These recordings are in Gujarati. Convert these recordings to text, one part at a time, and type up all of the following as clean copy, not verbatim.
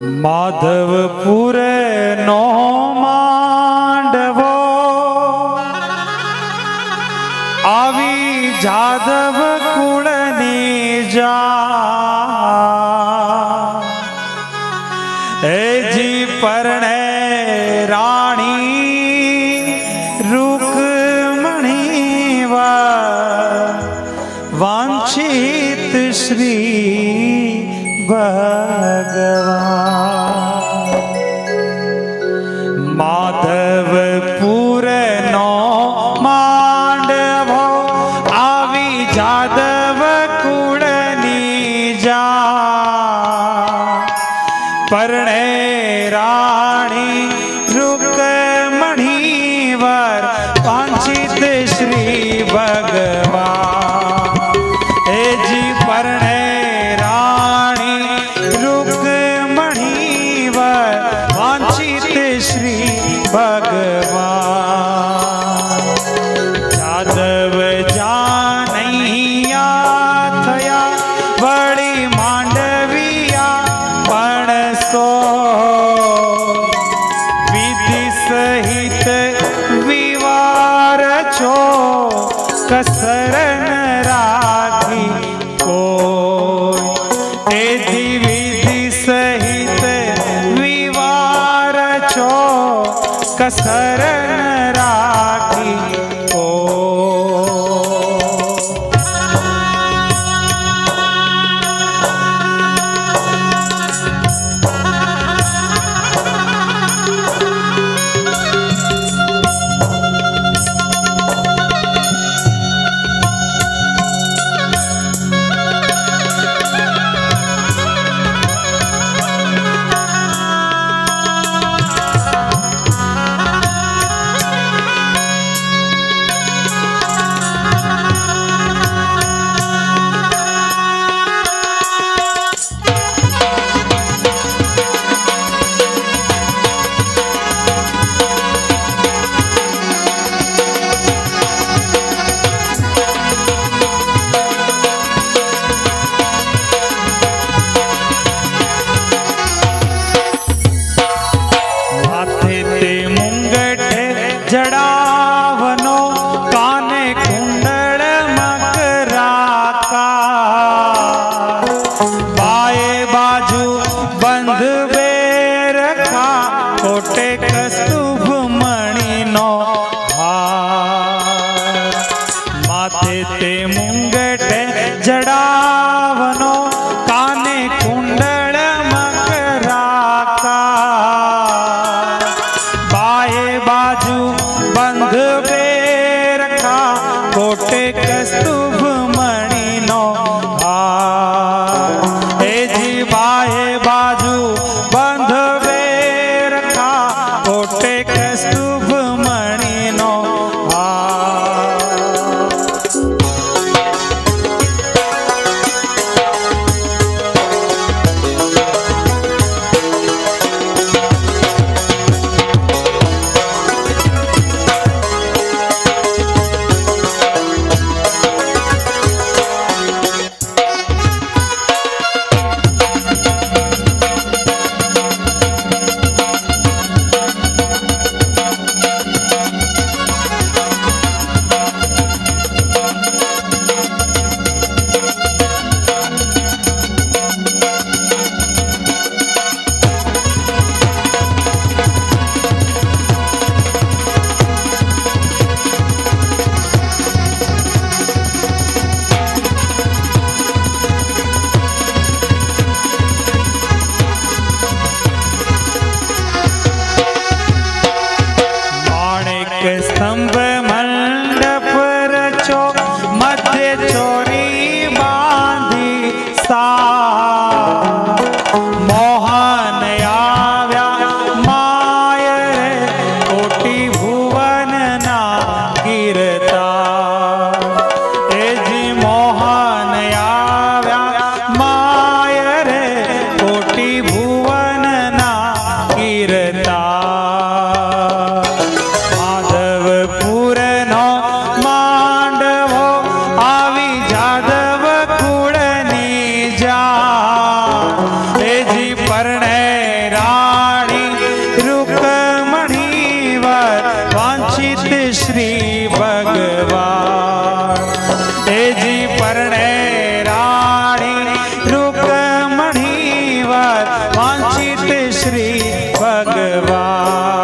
माधवपुर नो मांडवो आवी जादव कुळनी जा जी परणे राणी रुक्मणी वांछित श्री भगवान माधवपुर नो मांडवो आवी जादव कुळनी जा परणे राणी रुक्मणी वर वांछित श्री भगवान हे जी परणे राणी रुक्मणी वर वांछित श्री भगवान जादव जानैया थया वड़ी मांडविया पण सो विधि सहित विवार छो कसरन राखी को विधि सहित विवार छो कसरन राखी को जड़ावनो काने कुंडल मकराका बाए बाजू बंद बेरखा कोटे कस्तूभ मणि नो हार माथे ते मुंगटे जड़ावनो काने कुंडल मकराका बाए बाजू बंध बेरखा कोटे कस्तूभ मणि नो हार हे जी बाहे बाजू बंध बेरखा कोटे વાંચિત શ્રી ભગવાન.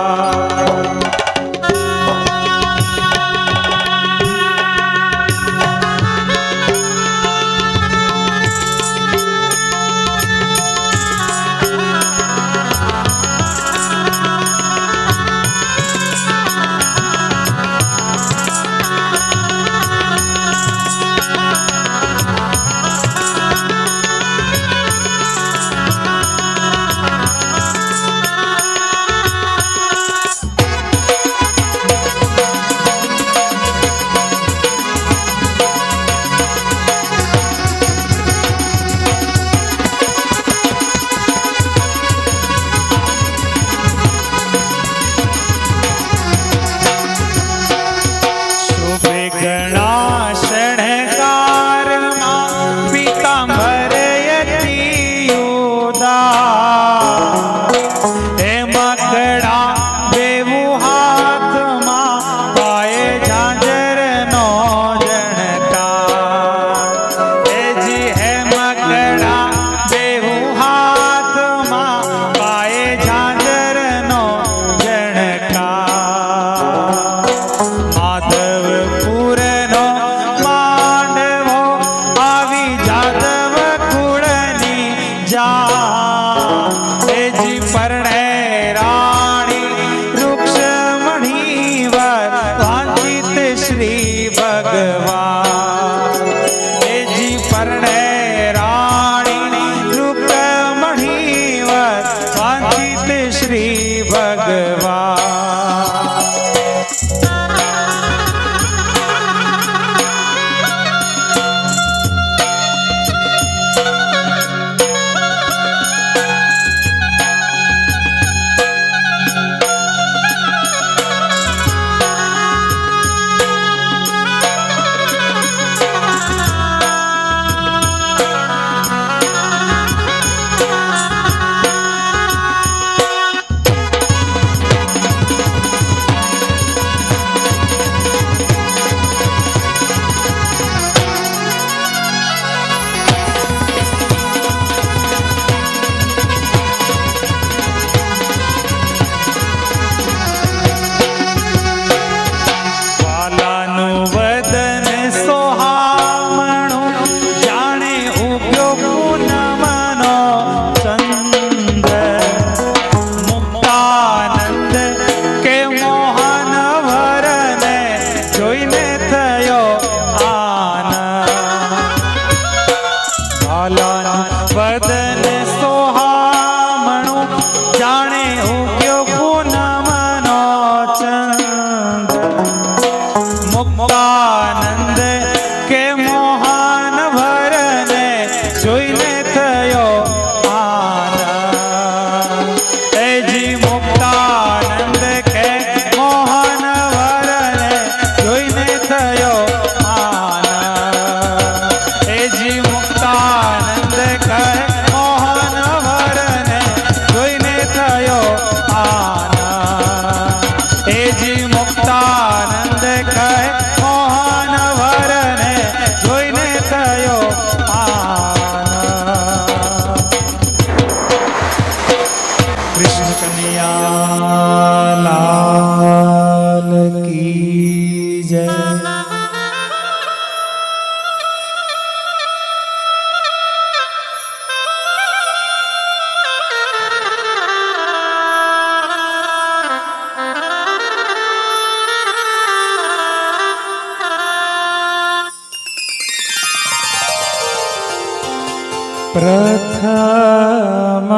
प्रथम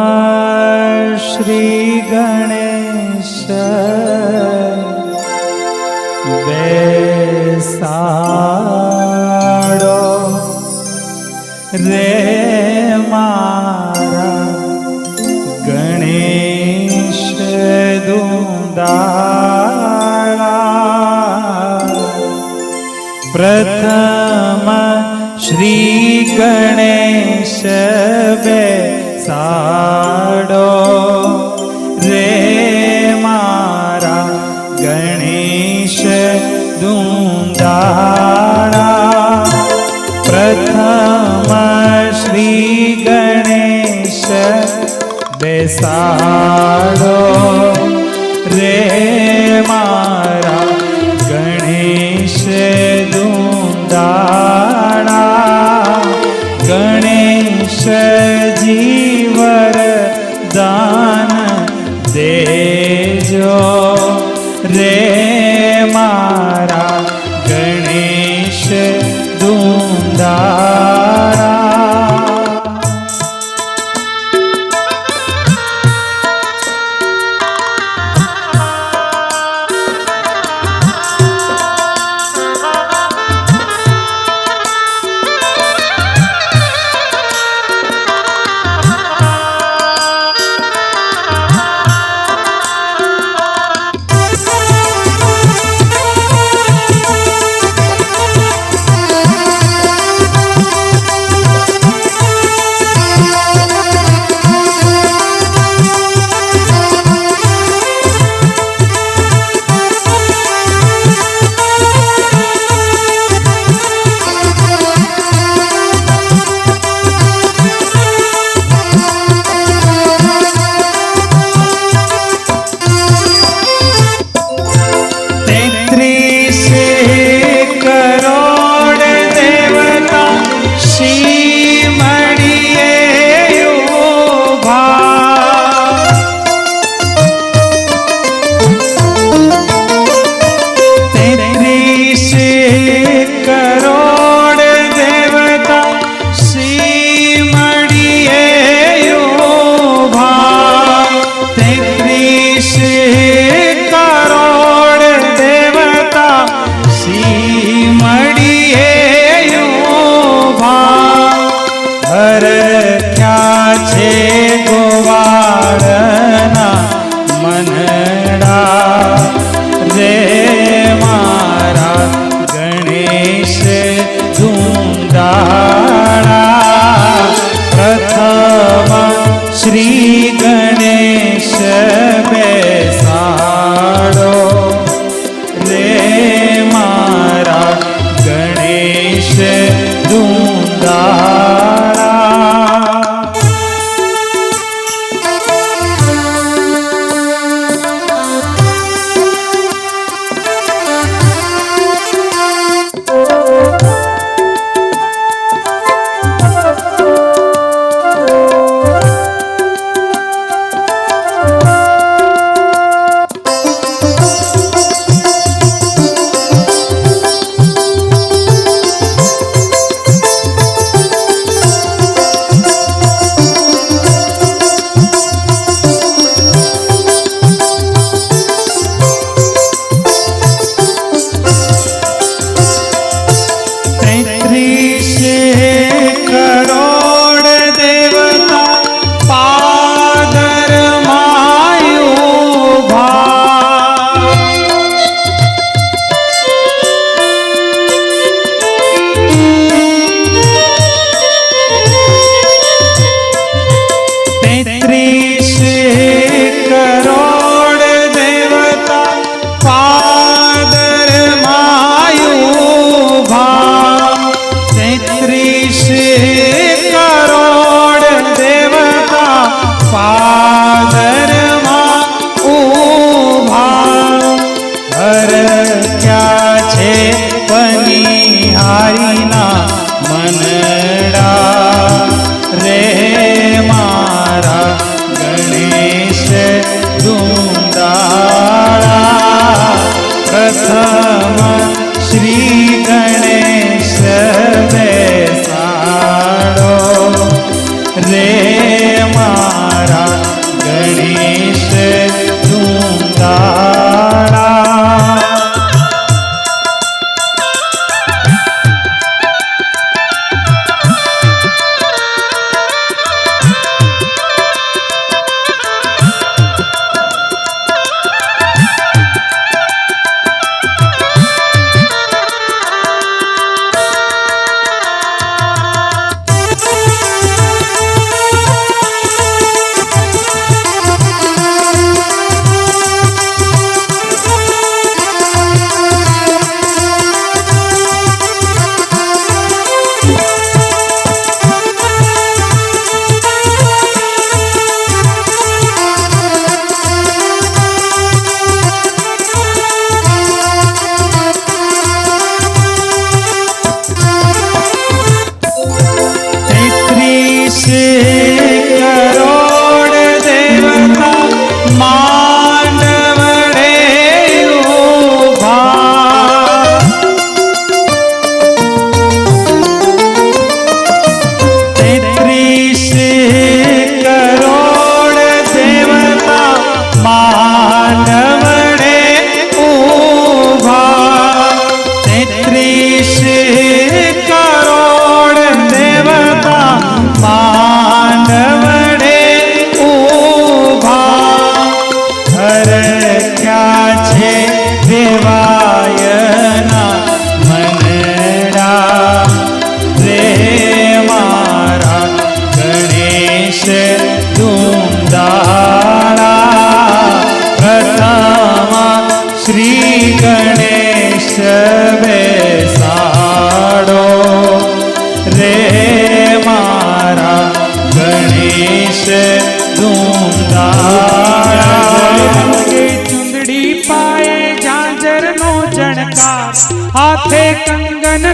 श्री गणेश बेसाड़ो रे मारा गणेश दुंदाड़ा प्रथम श्री गणेश बेसाड़ो रे मारा गणेश दुंदाड़ा प्रथम श्री गणेश बे બેસાડો રે મારા ગણેશ દુંદાળા ગણેશજી વરદાન દેજો રે મારા ગણેશ દુંદાળા.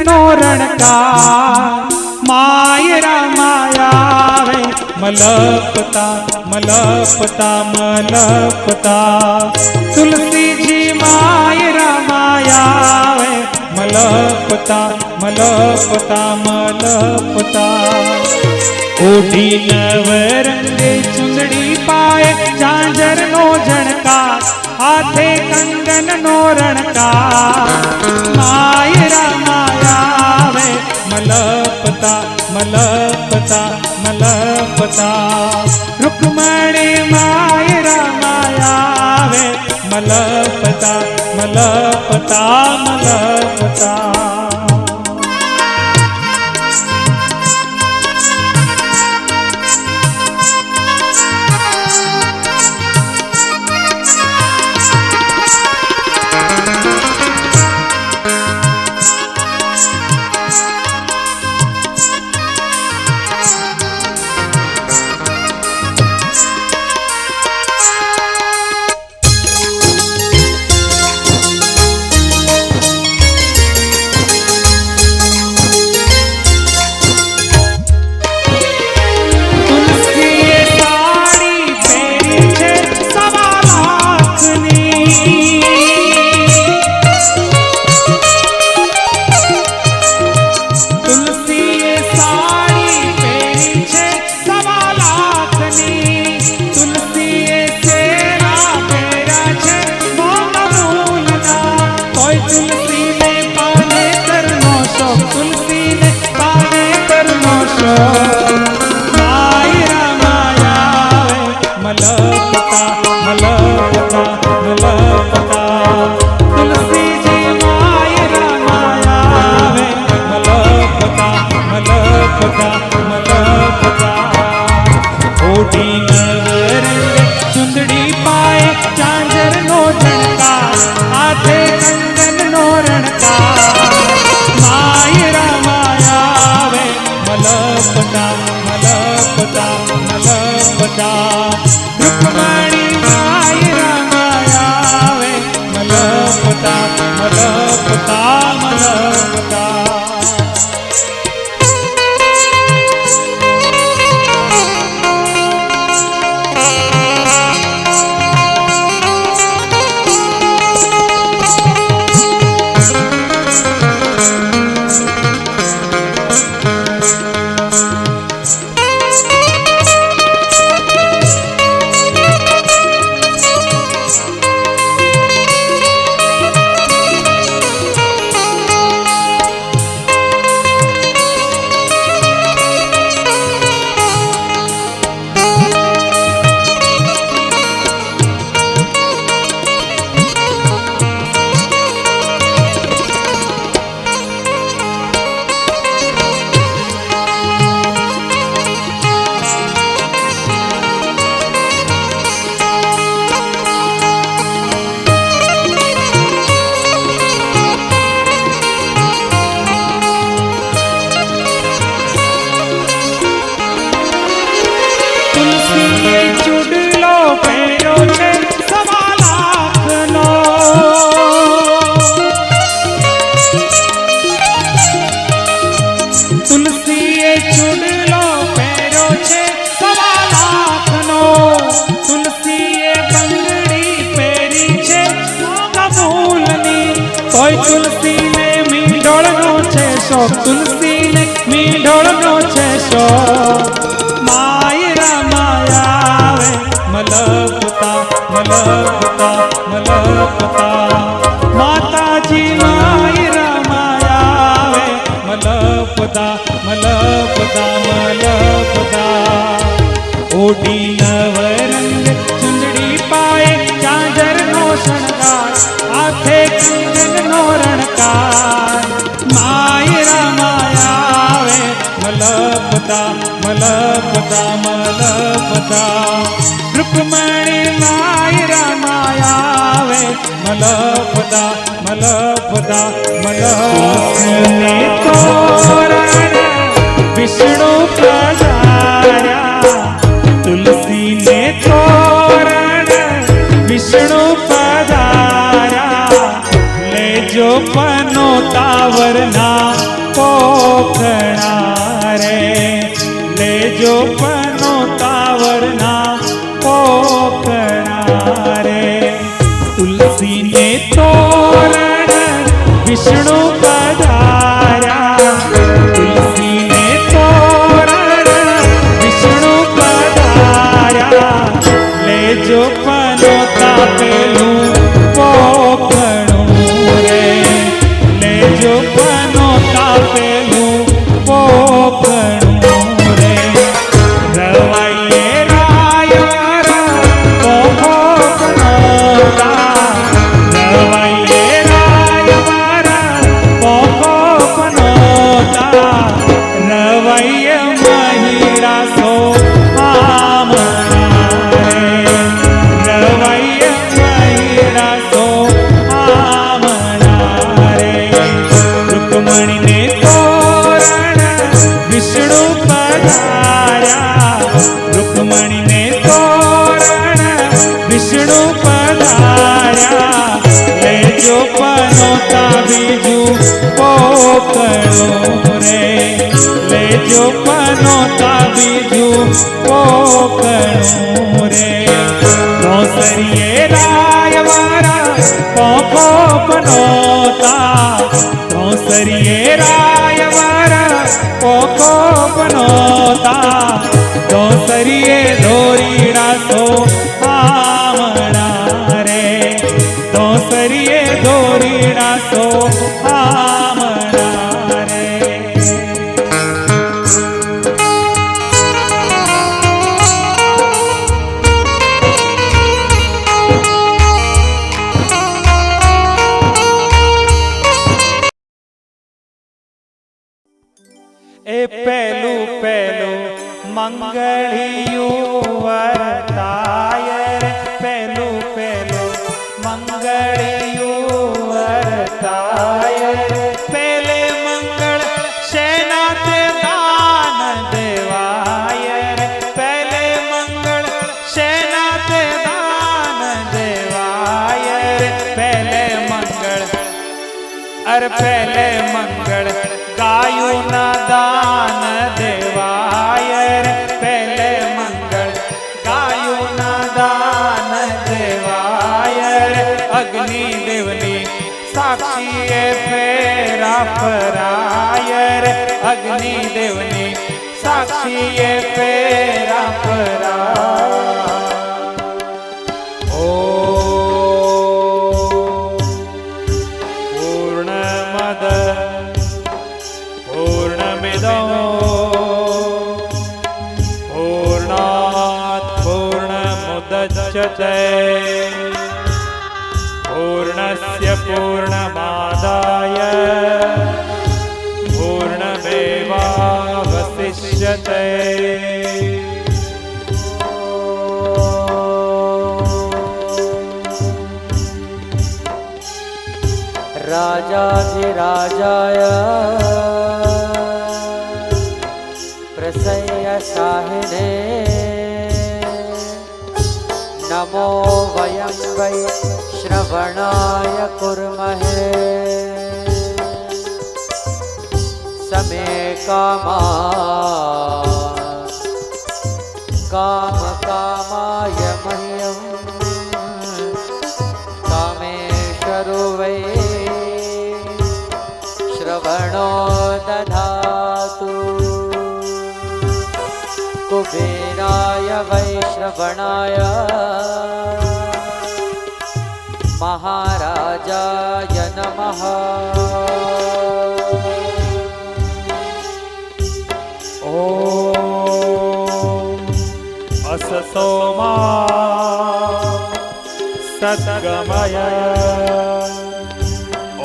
नो रणकार मायरा मायावे मलपता मलपता मलपता तुलसी जी मायरा मायावे मलपता मलपता मलपता ओढ़ी नवरंगे चुंदड़ी पाए झांझर नो झणकार हाथे कंगन नो रणकार मायरा मायावे मलपता मलपता मलपता रुक्मणी मायरा मायावे मलपता मलपता मलपता मायरा मायावे मलपता मलपता मलपता तुलसी जी मायरा मायावे मलपता मलपता मलपता ओढ़ी नवरंग चुंदड़ी पाए झांझर नो झणकार हाथे कंगन नो रणकार मायरा मायावे मलपता मलपता मलपता रुक्मणी मायरा मायावे मलपता मलपता मलपता चुड़लो पेरो छे सवा लाखनो तुलसीए चुड़लो पेरो छे सवा लाखनो तुलसीए बंगड़ी पेरी छे कबूलनी कोई तुलसी ने मींढोळनो छे सो तुलसी ने मींढोळनो छे सो मायरा मायावे मलपता मलपता मलपता माता जी मायरा मायावे मलपता मलपता मलपता ओढ़ी नवरंग चुंदड़ी पाए झांझर नो शणगार हाथे कंगन नो रणकार मायरा मायावे मलपता मलपता मलपता रुक्मणी मायरा मायावे मलपता मलपता मलपता तोरण विष्णु पधारा तुलसी ने तोरण विष्णु पधारा ले जो पनोता वरना પોખણા રે લેજો પનો તાવરના પોખણા રે તુલસી ને તોરણ વિષ્ણુ પધાર્યા તુલસી ને તોરણ વિષ્ણુ પધાર્યા લેજો પનો તાપેલું પોખણું રે લેજો પનો તાપેલું પોખણું રે રવાઈએ રાયવારા પોખોપનોતા રવાઈએ રાયવારા પોખોપનોતા રવાઈએ મહિરાસો આમણા રે રવાઈએ મહિરાસો આમણા રે રૂકમણીને તોરણ વિષ્ણુ પધાર્યા રૂકમણીને તોરણ વિષ્ણુ પધાર્યા લેજો પનોતા બીજું પોકણું રે લેજો પનોતા બીજું પોકણું રે દોસરીએ રાયવારા પોખો પનોતા દોસરીએ રાયવારા પોખો પનોતા દોસરીએ દોરીડા સો આમણા રે દોસરીએ દોરીડા સો આમણા રે એ પહેલું પહેલું મંગળિયું વરતાય રે પહેલું પહેલું મંગળિયું વરતાય રે પહેલે મંગળ શેના તે દાન દેવાય રે પહેલે મંગળ શેના તે દાન દેવાય રે પહેલે મંગળ અરે પહેલે મંગળ ગાયું ના દાન દેવાય રે પહેલે મંગળ ગાયું ના દાન દેવાય રે અગ્નિ દેવની સાક્ષીએ ફેરા ફરાય રે અગ્નિ દેવની સાક્ષીએ ફેરા ફરાય ઓ પૂર્ણમદ પૂર્ણમિદં પૂર્ણાત પૂર્ણમુદચ્યતે પૂર્ણસ્ય પૂર્ણમાદાય પૂર્ણમેવાવશિષ્યતે राजाधिराजाय प्रसय्यशाहिने नमो वयं वै श्रवणाय कुर्महे समे कामकामाय मह्यं कामेश्वरो वै श्रवणो दधातु कुबेराय वै श्रवणाय महाराजाय नमः ॐ असतो मा सद्गमय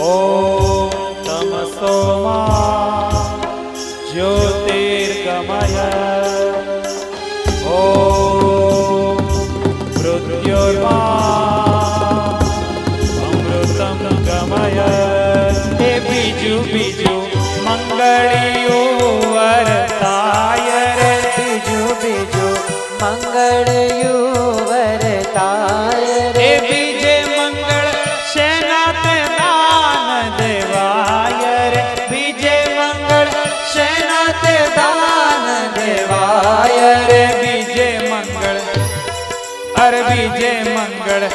ॐ तमसो मा ज्योतिर्गमय ॐ मृत्युर्मा अमृतं गमय हे बीजू बीजू मंगलियो वरताय रे बीजू बीजू मंगळयु वरताय रे हे बीजे मंगल सेना ते दान देवाय रे बीजे मंगल મંગળ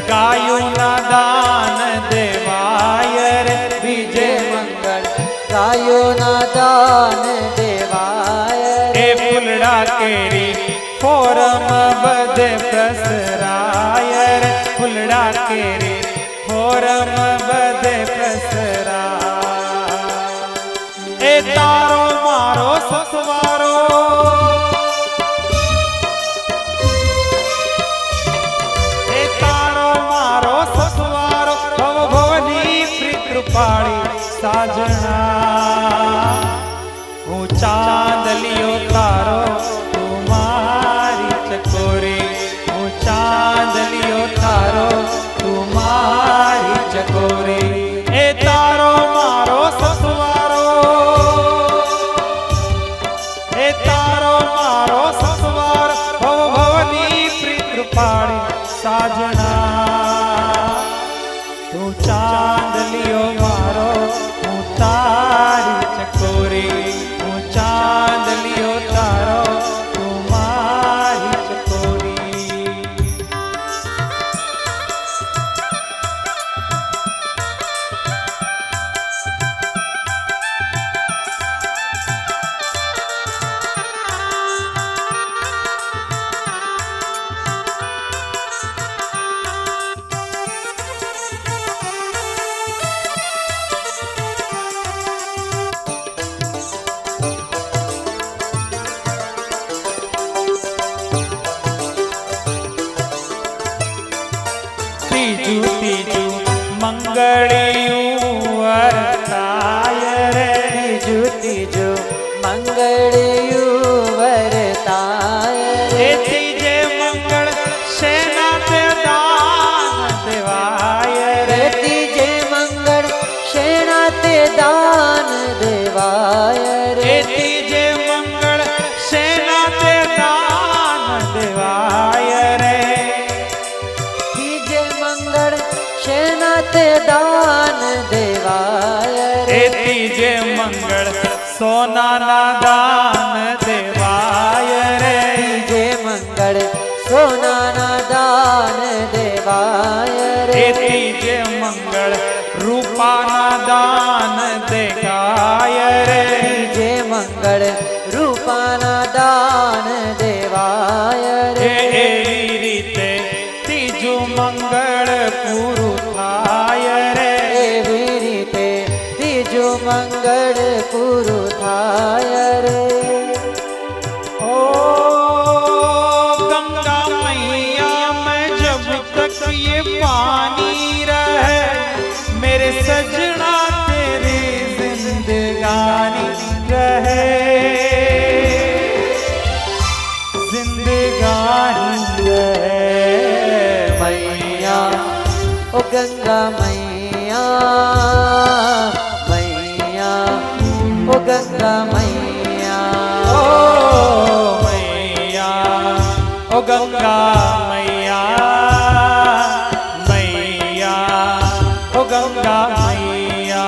ગાયુના દાન દેવાય રે બીજે મંગળ ગાયોના દાન દેવાય એ ફૂલડા કેરી ફોરમ બધે પ્રસરાય રે ફૂલડા કેરી ફોરમ બધે પ્રસરાય એ તારો મારો સતવારો એ તારો મારો સતવારો ભવ ભવની પ્રીત કૃપાળી સાજણા હું ચાંદલિયો તારો તું મારી ચકોરી હું ચાંદલિયો તારો તું મારી ચકોરી એ તારો મારો સસવારો એ તારો મારો સસવારો ભવ ભવની પ્રીત કૃપાળી સાજણા તું ચાંદલિયો મારો હું તારી ચકોરી હું ચાંદલિયો તારો તું મારી ચકોરી ત્રીજું ત્રીજું મંગળિયું વરતાય રે ત્રીજું ત્રીજું મંગળિયું વરતાય એ ત્રીજે મંગળ શેના તે દાન દેવાય રે ત્રીજે મંગળ શેણા તે દાન દેવાય એ ત્રીજે મંગળ શેના તે દાન દેવાય રે ત્રીજે મંગળ શેના તે દાન દેવાય એ ત્રીજે મંગળ સોનાના દાન દેવાય રે ત્રીજે મંગળ સોનાના દાન દેવાય એ ત્રીજે મંગળ રૂપાના દાન દેખાય રે ત્રીજે મંગળ રૂપાના દાન દેવાય એ એવી રીતે ત્રીજું મંગળ પૂરું થાય રે એવી રીતે ત્રીજું મંગળ પૂરું થાય રે ओ गंगा मैया मैं जब तक ये पानी रहे मेरे सजना तेरी जिंदगानी रहे जिंदगानी रहे मैया ओ गंगा मैया मैया ओ गंगा मैया ओ मैया ओ गंगा मैया मैया ओ गंगा मैया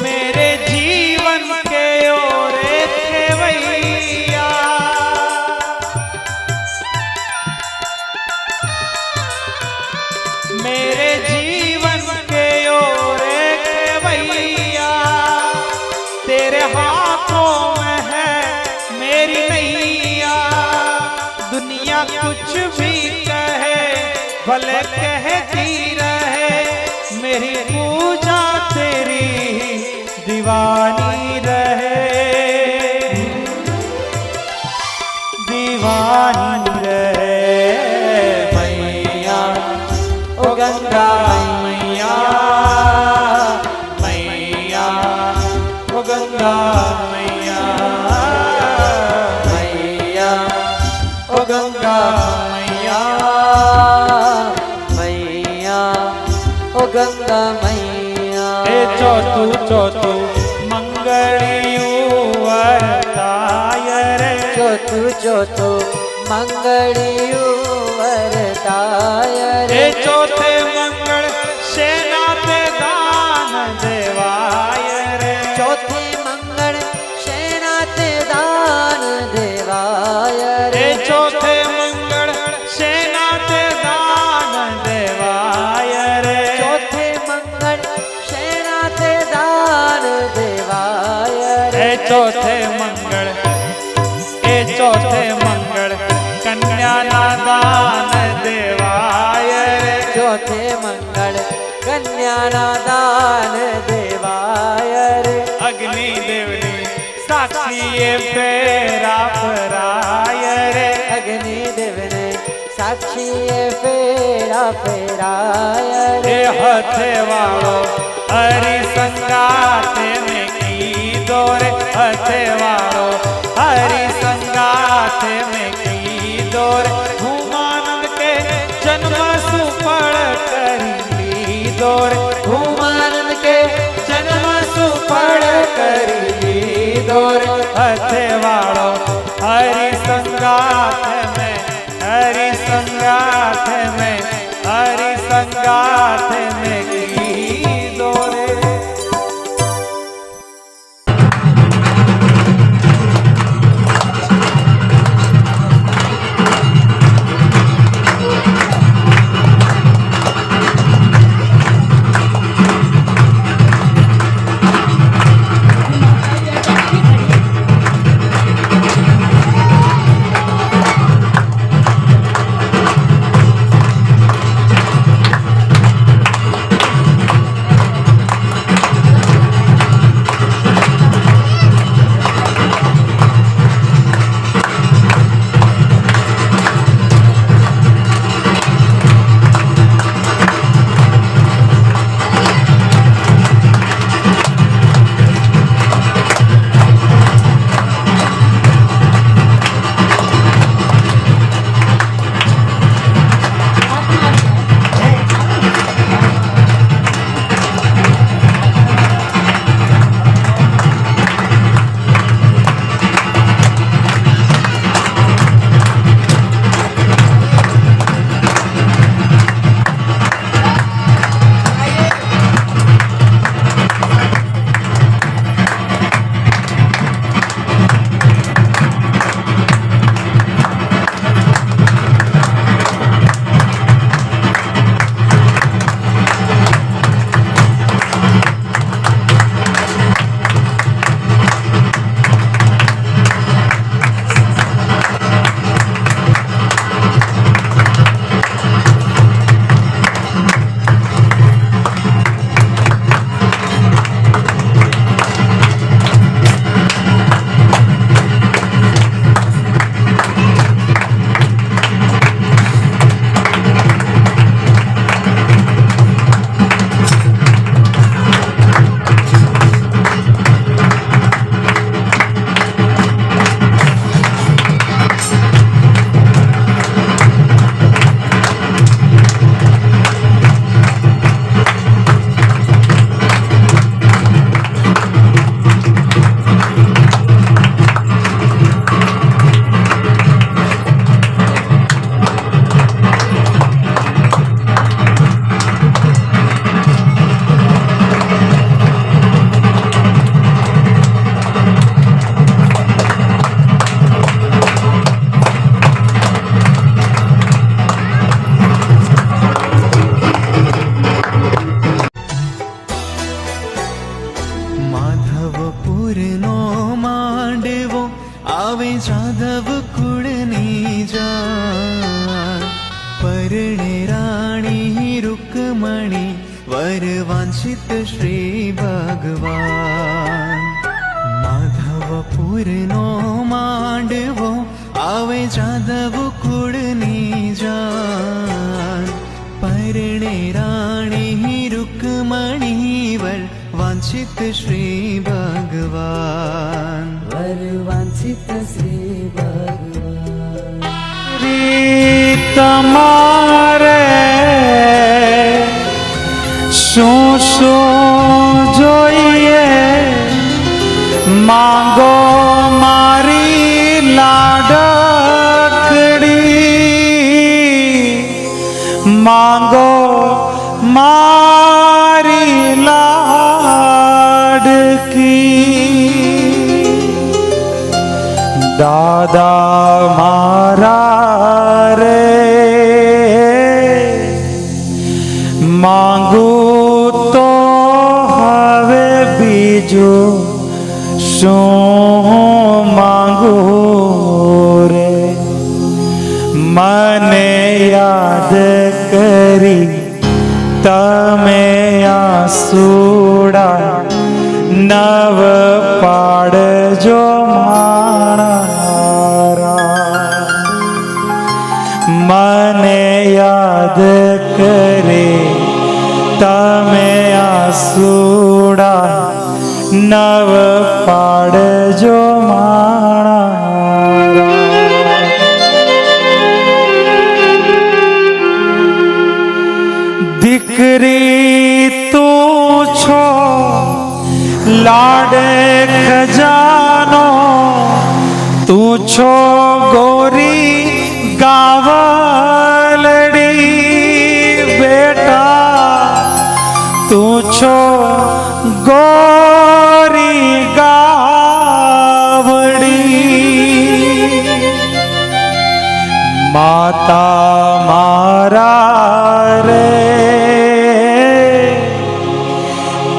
मेरे जीवन के ओरे खेवैया मेरे जीवन के ओरे खेवैया तेरे हाथों में है मेरी नैया दुनिया कुछ भी कहे भले कहती रहे मेरी पूजा तेरी दीवानी रहे दीवानी रहे मैया ओ गंगा मैया मैया ओ गंगा मैया मैया ओ गंगा ગંગા મૈયા મૈયા ઓ ગંગા મૈયા એ ચોથું મંગળિયું વરતાય રે ચોથું મંગળિયું વરતાય રે એ ચોથે મંગળ શેના તે દાન દેવાય રે ચોથે મંગળ શેના તે દાન દેવાય રે એ ચોથે મંગળ શેના તે દાન દેવાય રે ચોથે મંગળ શેના તે દાન દેવાય રે એ ચોથે મંગળ કન્યાના દાન દેવાય રે ચોથે મંગળ કન્યાના દાન દેવાય રે અગ્નિદેવની સાક્ષીએ ફેરા ફરાય રે અગ્નિદેવને સાક્ષીએ ફેરા ફેરાય રે એ હથે વાળો હરિસંગાતે મેં કીધો રે હથે વાળો હરિસંગાતે મેં કીધો રે હુમાનંદ કે જન્મ સુફળ કરી લીધો રે હુમાનંદ કે જન્મ સુફળ કરી લીધો રે હથે વાળો હરિસંગાત મેં હરિસંગાત મેં કીધો રે જાદવ કુળની જાન પરણે રાણી રૂકમણી વર વાંછિત શ્રી ભગવાન માધવપુરનો માંડવો આવે જાદવ કુળની જાન પરણે રાણી રૂકમણી વર વાંછિત શ્રી ભગવાન વર વાંછિત શ્રી ભગવાન રે તમારે શું શું જોઈએ માંગો મારી લાડકડી માંગો મારી લાડકી દાદા મારા રે માંગુ તો હવે બીજું શું માંગુ રે મને યાદ કરી તમે આસુડા નવ પાડજો મારા મને યાદ કરે તમે આસુડા નવ પાડજો મારા દીકરી તું છો લાડે ખજાનો તું છો ગોરી ગાવલડી બેટા તું છો ગોરી ગાવડી માતા મારા રે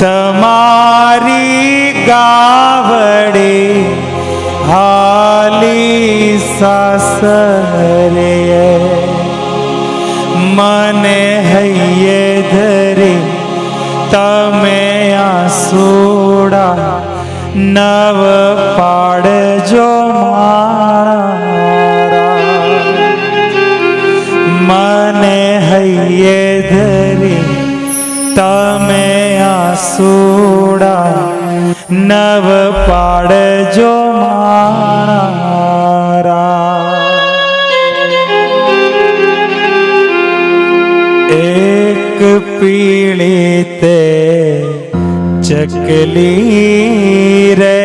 તમારી ગાવડી હાલી સાસરે મને હૈયે ધરી તમે આસુડા નવ પાડજો મારા મને હૈયે ધરી તમે આસુડા નવ પાડજો મારા એક પીળી તે ચકલી રે